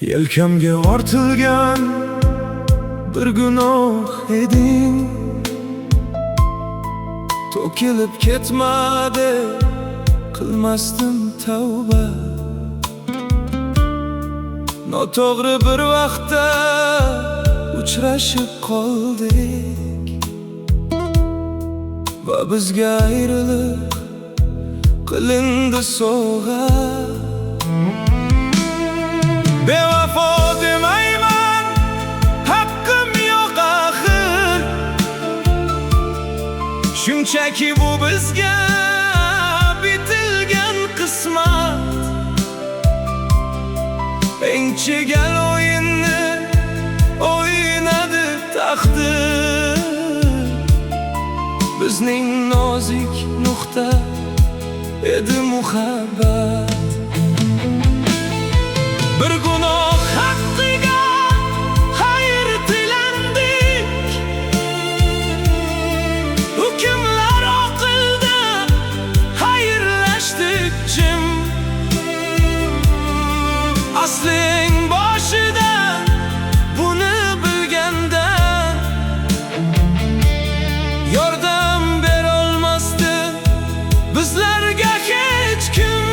Yelkamga ortilgan bir gunoh eding, to'kilib ketmadi, qilmasdim tavba. Noto'g'ri bir vaqtda uchrashib qoldik va bizga ayriliq qilindi sovg'a. Bevafo demayman, haqqim yo'q axir, shunchaki bu bizga bitilgan qismat. Eng chigal o'yinni o'ynadi taqdir, bizning nozik nuqta edi muhabbat. Bir gunoh haqqiga xayr tilandik, hukmlar o'qildi, xayrlashdik jim. Asling boshida buni bilgandan yordam berolmasdi bizlarga hech kim.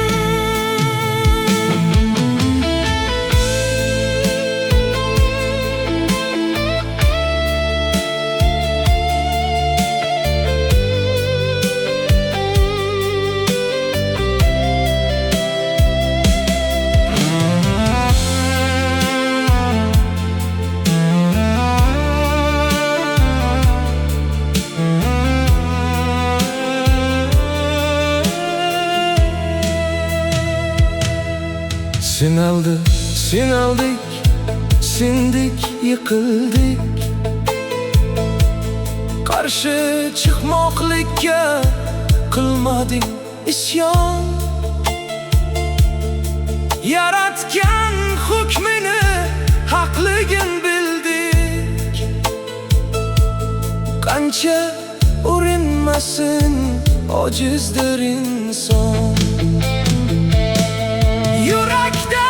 Sinaldik, sindik, yıkıldik. Qarshi chiqmoqlikka qilmadik isyon. Yaratgan hukmini haqligin bildik. Qancha urinmasin ojizdir inson. Yurakda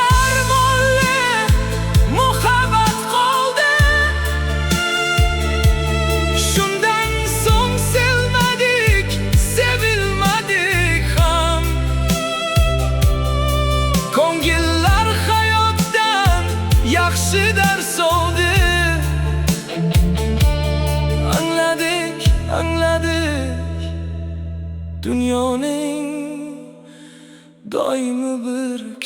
ders oldu. Anladık dünyanın daimi bir